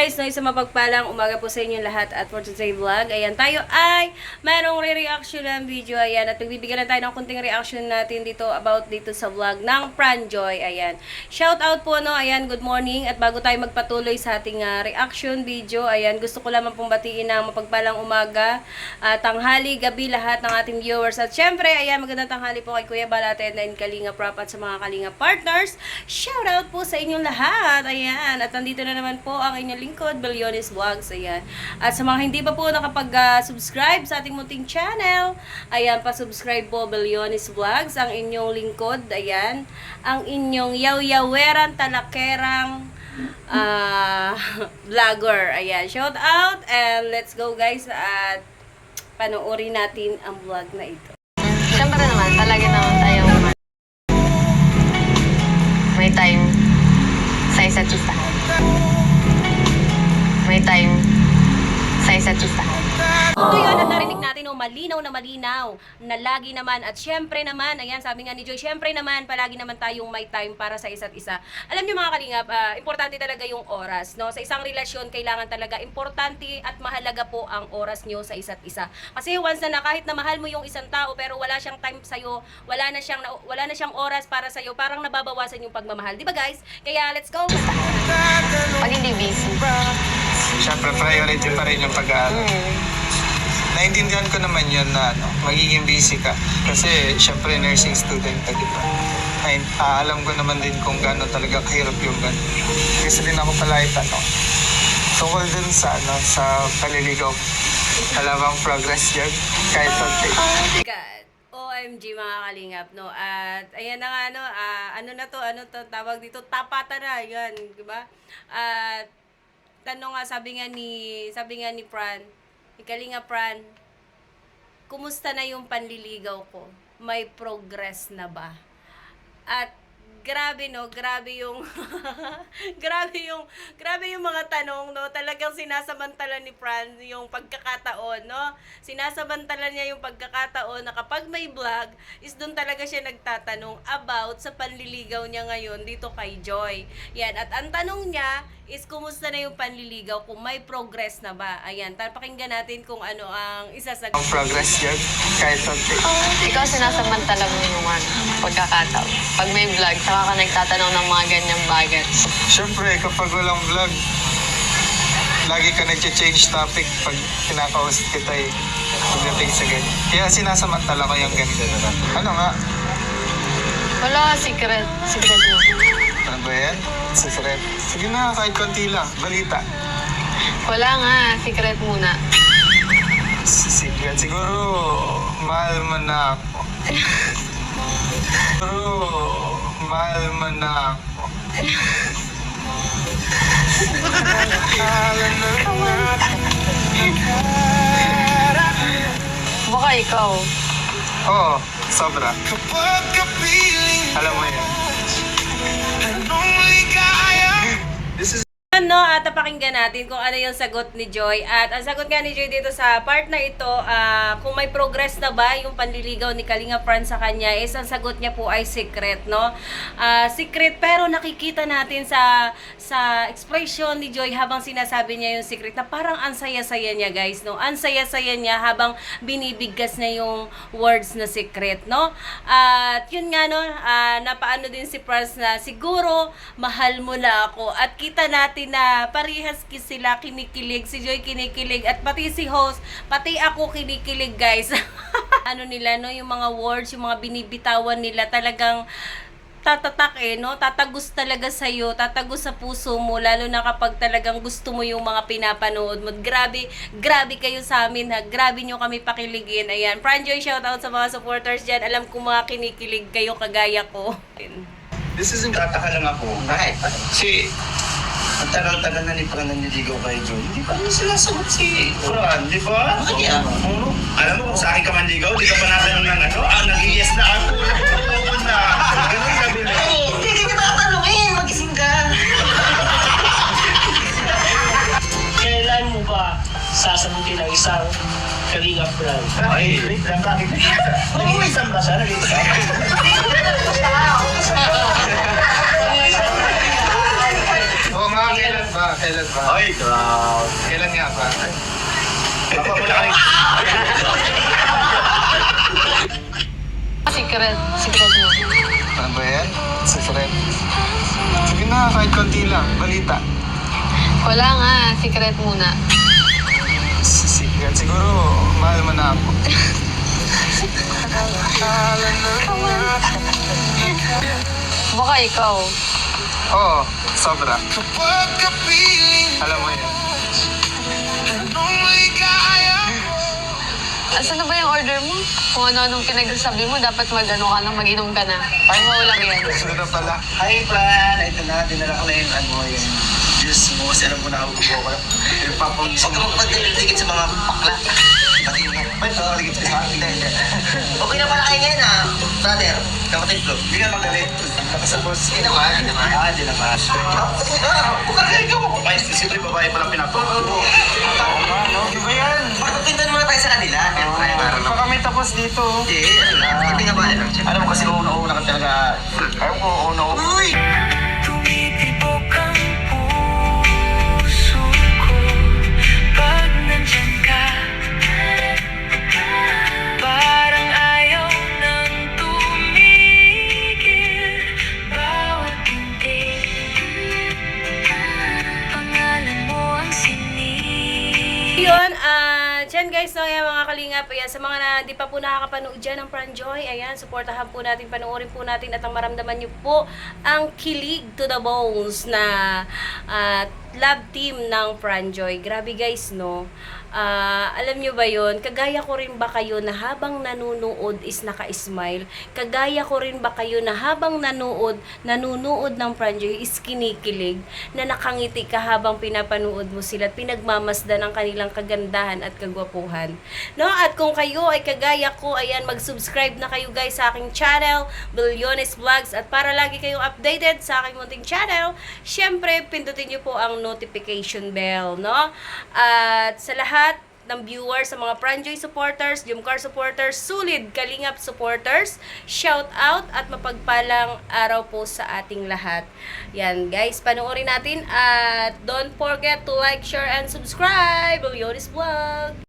guys, no, isang mapagpalang umaga po sa inyo lahat at for today's vlog. Ayan, tayo ay mayroong re-reaction ng video. Ayan, at magbibigyan na tayo ng kunting reaction natin dito about dito sa vlog ng Pranjoy. Ayan, shout out po, no. Ayan, good morning. At bago tayo magpatuloy sa ating reaction video, ayan, gusto ko lamang pong batiin ng mapagpalang umaga, tanghali, gabi lahat ng ating viewers. At syempre, ayan, magandang tanghali po kay Kuya Balate and Kalinga Prop at sa mga Kalinga partners. Shout out po sa inyong lahat. Ayan, at nandito na naman po ang inyong lingkod, Belliones Vlogs. Ayan. At sa mga hindi pa po nakapag-subscribe sa ating munting channel, ayan, pa-subscribe po Belliones Vlogs, ang inyong lingkod. Ayan, ang inyong yaw-yaweran, talakerang vlogger. Ayan, shout out and let's go guys at panoorin natin ang vlog na ito. Siyempre naman, talaga naman tayong may time sa isa't isa. May time sa isa't isa. Ito yun, at narinig natin, malinaw na lagi naman, at syempre naman, ayan, sabi nga ni Joy, syempre naman, palagi naman tayong may time para sa isa't isa. Alam niyo mga kalingap, importante talaga yung oras, no? Sa isang relasyon, kailangan talaga, importante at mahalaga po ang oras niyo sa isa't isa. Kasi once na kahit na mahal mo yung isang tao, pero wala siyang time sa'yo, wala na siyang oras para sa'yo, parang nababawasan yung pagmamahal. Di ba guys? Kaya let's go! Pag hindi busy. Siyempre, priority pa rin yung pag-aaral. Naintindihan ko naman yun na magiging busy ka. Kasi, siyempre, nursing student ka, di ba? Alam ko naman din kung gaano talaga kahirap yung gano'n. Kasi din ako pala itanong. Tungkol dun sa paliligaw. Alam ang progress dyan. Kahit konti. God. OMG mga kalingap, no? At ayan na nga, no? Ano to, tawag dito, tapatan na, yan, di ba? At tanong nga, sabi nga ni Fran, ni Kalinga Fran, kumusta na yung panliligaw ko? May progress na ba? At grabe, no? Grabe yung grabe yung mga tanong, no? Talagang sinasamantala ni Fran yung pagkakataon, no? Sinasamantala niya yung pagkakataon na kapag may vlog, is doon talaga siya nagtatanong about sa panliligaw niya ngayon dito kay Joy. Yan, at ang tanong niya is kumusta na yung panliligaw, kung may progress na ba. Ayan, pakinggan natin kung ano ang isasagot. Ang progress dyan. Kahit konti. Ikaw sinasamantala mo yung pagkakataon. Pag may vlog, saka ka nagtatanong ng mga ganyang bagay. Siyempre, kapag walang vlog, lagi ka nag-change topic pag kinakausap kita pagdating sa ganyan. Kaya sinasamantala ko yung ganito. Ano nga? Wala, secret mo. Ano ba yan? Secret. Sige na, kahit konti lang. Balita. Wala nga, secret muna. Secret. Siguro, mahal mo na ako. Baka ikaw. Oo, sobra. Alam mo yan. Ano, at napakinggan natin kung ano yung sagot ni Joy. At ang sagot nga ni Joy dito sa part na ito, kung may progress na ba yung panliligaw ni Kalinga Fran sa kanya, is ang sagot niya po ay secret, no? Secret, pero nakikita natin sa expression ni Joy habang sinasabi niya yung secret, na parang ang saya-saya niya, guys, no? Ang saya-saya niya habang binibigkas na yung words na secret, no? At yun nga, no, napaano din si Franz na siguro mahal mo na ako, at kita natin na parehas sila kinikilig, si Joy kinikilig, at pati si host, pati ako kinikilig, guys. Ano nila, no, yung mga words, yung mga binibitawan nila, talagang tatatak, no? Tatagos talaga sa'yo, tatagos sa puso mo, lalo na kapag talagang gusto mo yung mga pinapanood mo. Grabe kayo sa amin, ha? Grabe nyo kami pakiligin. Ayan, Pranjoy, shoutout sa mga supporters dyan. Alam ko mga kinikilig kayo kagaya ko. This isn't tataka lang ako. Bakit? Kasi ang tagal-tagal na ni Fran naniligaw kay Joy. Hindi pa naman sila sagot si Fran, di ba? Bakit yan? Alam mo kung sa akin ka manligaw, di ka pa natanong ng ano? Nag-yes na ako. Oo na. Ganun sabi na. Hindi kita tatanungin. Magising ka. Kailan mo ba sasagutin ang isang Kalinga Fran? Ay, bakit? Nag-iisang ba siya? Nag-iisang ba? Oo nga, kailan ba? Kailan Ay, grabe. Kailan nga ba? Papa, wala ka rin. Secret mo. Ano ba yan? Secret. Sige na, kahit konti lang. Balita. Wala nga, secret muna. Secret. Siguro, mahal mo na ako. Baka ikaw. Oo, sobra. Alam mo yan. Asan na ba yung order mo? Kung ano-anong pinagsasabi mo, dapat mag-ano ka na, mag-inom ka na. Parang maulang yan. Ito na pala. Hi, Fran. Ito na, dinala ko na yung yung juice mo. Kasi alam mo na ako ko. Yung papang Huwag ka magpagdaligid sa mga bakla. Pati mo. Ay, pagkaligid sa akin. Okay na pala kayo ngayon ah, brother. Kapatid ko. Hindi ka magalit. Tapos, Hindi naman, hindi naman. Hindi naman. Huwag ka kayo mo. Ay, siyempre babae palang pinapagawa. Di ba yan? Magpapindan muna tayo sa kanila. Baka kami tapos dito. Hindi, ano lang. Hindi nga ba lang. Alam mo kasi una-una ka talaga. Ayaw ko, una-una. Uy! Tumitibok ang puso ko pag nandyan ka. Parang ayaw nang tumigil. Bawat pintig, pangalan mo ang sinig. Yun, dyan guys, no, yan mga kalingap, ayan, sa mga na di pa po nakakapanood dyan ng Franjoy, ayan, supportahan po natin, panoorin po natin at ang maramdaman nyo po ang kilig to the bones na love team ng Franjoy. Grabe guys, no? Alam nyo ba yun? Kagaya ko rin ba kayo na habang nanunood is naka-smile? Kagaya ko rin ba kayo na habang nanunood ng Franjoy is kinikilig? Na nakangiti ka habang pinapanood mo sila at pinagmamasdan ang kanilang kagandahan at kagwapuhan. No? At kung kayo ay kagaya ko, ayan, mag-subscribe na kayo guys sa aking channel, Billiones Vlogs. At para lagi kayong updated sa aking munting channel, syempre, pindutin nyo po ang notification bell, no? At sa lahat ng viewers, sa mga Franjoy supporters, Jumcar supporters, Sulid Kalingap supporters, shout out at mapagpalang araw po sa ating lahat. Yan guys, panoorin natin at don't forget to like, share, and subscribe. Billiones Vlog!